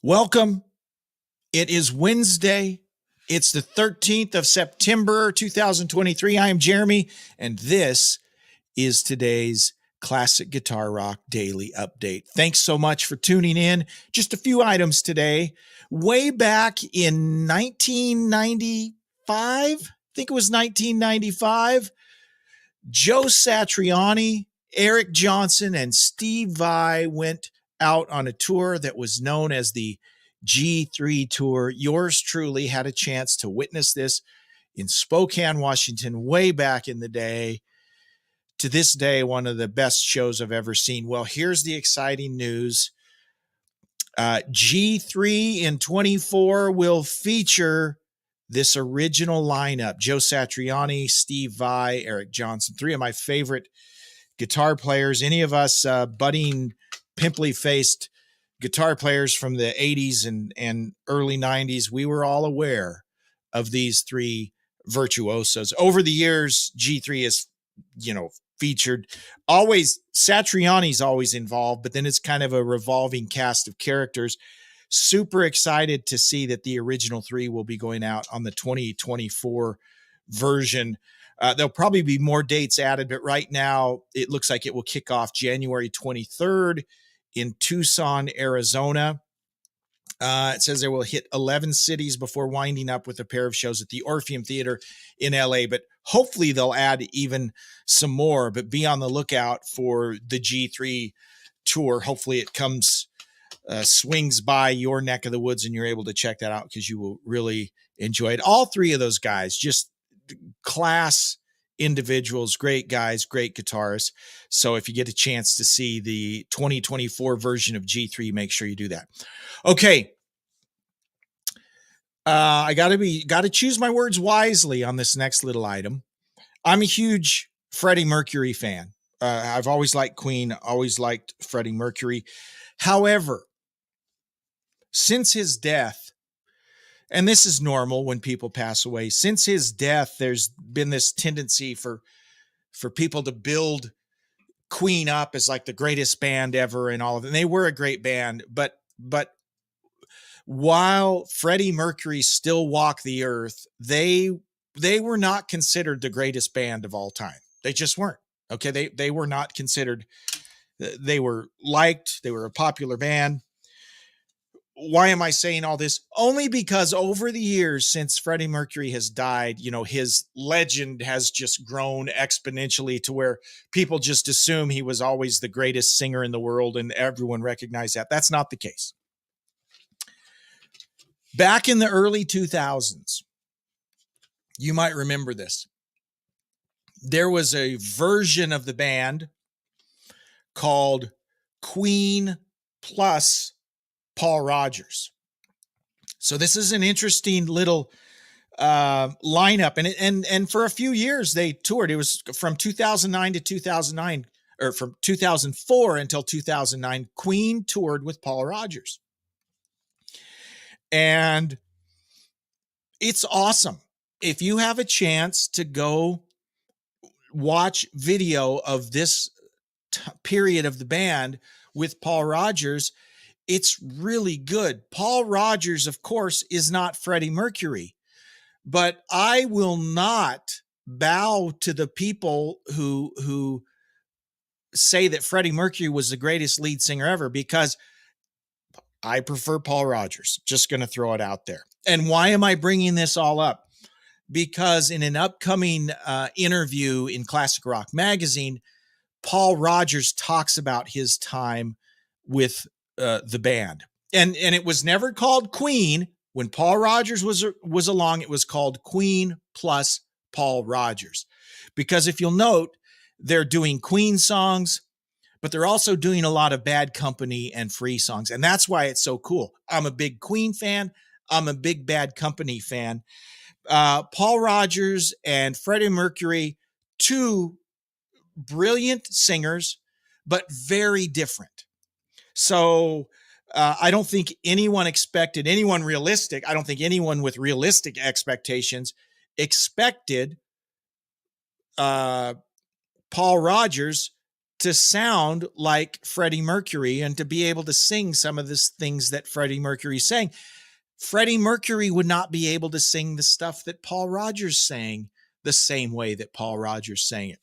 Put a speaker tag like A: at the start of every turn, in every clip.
A: Welcome. It is Wednesday. It's the 13th of September, 2023. I am Jeremy, and this is today's Classic Guitar Rock Daily Update. Thanks so much for tuning in. Just a few items today. Way back in 1995, I think it was 1995, Joe Satriani, Eric Johnson, and Steve Vai went out on a tour that was known as the G3 Tour. Yours truly had a chance to witness this in Spokane, Washington, way back in the day. To this day, one of the best shows I've ever seen. Well, here's the exciting news. G3 in 24 will feature this original lineup: Joe Satriani, Steve Vai, Eric Johnson, three of my favorite guitar players. Any of us budding, pimply-faced guitar players from the 80s and early 90s, we were all aware of these three virtuosos. Over the years, G3 is, featured. Always, Satriani's always involved, but then it's kind of a revolving cast of characters. Super excited to see that the original three will be going out on the 2024 version. There'll probably be more dates added, but right now it looks like it will kick off January 23rd in Tucson, Arizona. It says they will hit 11 cities before winding up with a pair of shows at the Orpheum Theater in LA, but hopefully they'll add even some more. But be on the lookout for the G3 tour. Hopefully it comes, swings by your neck of the woods and you're able to check that out, because you will really enjoy it. All three of those guys, just class individuals, great guys, great guitarists. So if you get a chance to see the 2024 version of G3, make sure you do that. Okay. I got to choose my words wisely on this next little item. I'm a huge Freddie Mercury fan. I've always liked Queen, always liked Freddie Mercury. However, since his death, and this is normal when people pass away, since his death, there's been this tendency for people to build Queen up as like the greatest band ever and all of it. And they were a great band, but while Freddie Mercury still walked the earth, they were not considered the greatest band of all time. They just weren't. Okay. They were not considered. They were liked. They were a popular band. Why am I saying all this? Only because over the years since Freddie Mercury has died, his legend has just grown exponentially to where people just assume he was always the greatest singer in the world and everyone recognized that. That's not the case. Back in the early 2000s, you might remember this. There was a version of the band called Queen plus Paul Rogers. So this is an interesting little lineup, and for a few years they toured. It was from 2009 to 2009, or from 2004 until 2009. Queen toured with Paul Rogers, and it's awesome. If you have a chance to go watch video of this period of the band with Paul Rogers, it's really good. Paul Rogers, of course, is not Freddie Mercury, but I will not bow to the people who say that Freddie Mercury was the greatest lead singer ever, because I prefer Paul Rogers. Just going to throw it out there. And why am I bringing this all up? Because in an upcoming interview in Classic Rock Magazine, Paul Rogers talks about his time with the band, and it was never called Queen. When Paul Rogers was along, it was called Queen plus Paul Rogers, because if you'll note, they're doing Queen songs, but they're also doing a lot of Bad Company and Free songs, and that's why it's so cool. I'm a big Queen fan. I'm a big Bad Company fan. Paul Rogers and Freddie Mercury, two brilliant singers, but very different. So I don't think anyone realistic. I don't think anyone with realistic expectations expected Paul Rogers to sound like Freddie Mercury and to be able to sing some of the things that Freddie Mercury sang. Freddie Mercury would not be able to sing the stuff that Paul Rodgers sang the same way that Paul Rodgers sang it.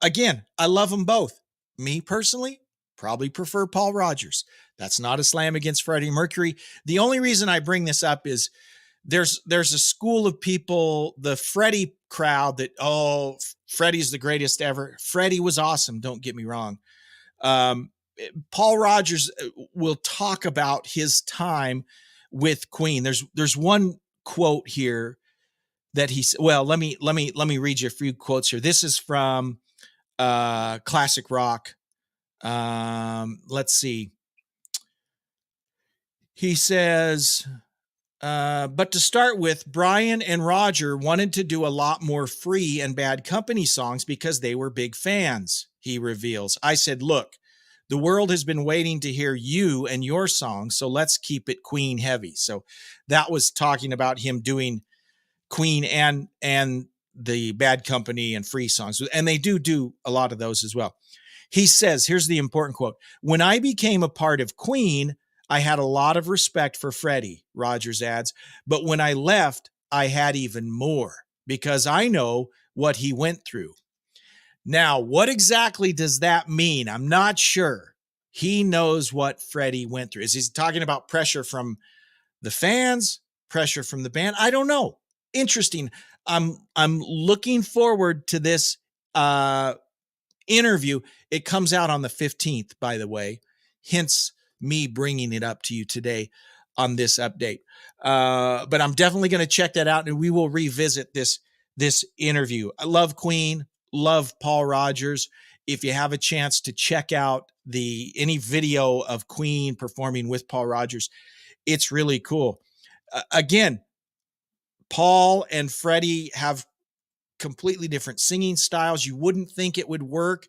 A: Again, I love them both. Me personally, probably prefer Paul Rodgers. That's not a slam against Freddie Mercury. The only reason I bring this up is there's a school of people, the Freddie crowd, that, oh, Freddie's the greatest ever. Freddie was awesome. Don't get me wrong. Paul Rodgers will talk about his time with Queen. There's one quote here that he's, well, let me read you a few quotes here. This is from Classic Rock. Let's see. He says, but to start with, Brian and Roger wanted to do a lot more Free and Bad Company songs because they were big fans, he reveals. I said, look, the world has been waiting to hear you and your songs, so let's keep it Queen heavy. So that was talking about him doing Queen and the Bad Company and Free songs. And they do a lot of those as well. He says, here's the important quote. When I became a part of Queen, I had a lot of respect for Freddie, Rodgers adds, but when I left, I had even more because I know what he went through. Now, what exactly does that mean? I'm not sure. He knows what Freddie went through. Is he talking about pressure from the fans, pressure from the band? I don't know. Interesting. I'm looking forward to this interview. It comes out on the 15th, by the way, hence me bringing it up to you today on this update. But I'm definitely going to check that out, and we will revisit this interview. I love Queen, love Paul Rodgers. If you have a chance to check out any video of Queen performing with Paul Rodgers, it's really cool. Again, Paul and Freddie have completely different singing styles. You wouldn't think it would work.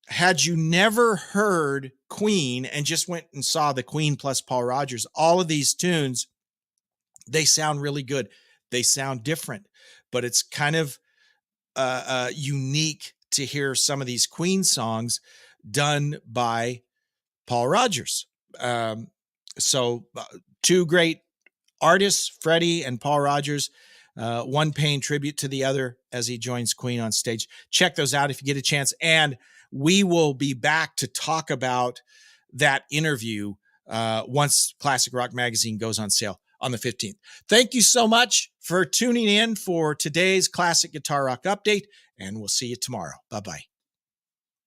A: Had you never heard Queen and just went and saw the Queen plus Paul Rodgers, all of these tunes, they sound really good. They sound different, but it's kind of unique to hear some of these Queen songs done by Paul Rodgers. So two great artists, Freddie and Paul Rodgers, one paying tribute to the other as he joins Queen on stage. Check those out if you get a chance. And we will be back to talk about that interview once Classic Rock Magazine goes on sale on the 15th. Thank you so much for tuning in for today's Classic Guitar Rock Update, and we'll see you tomorrow. Bye-bye.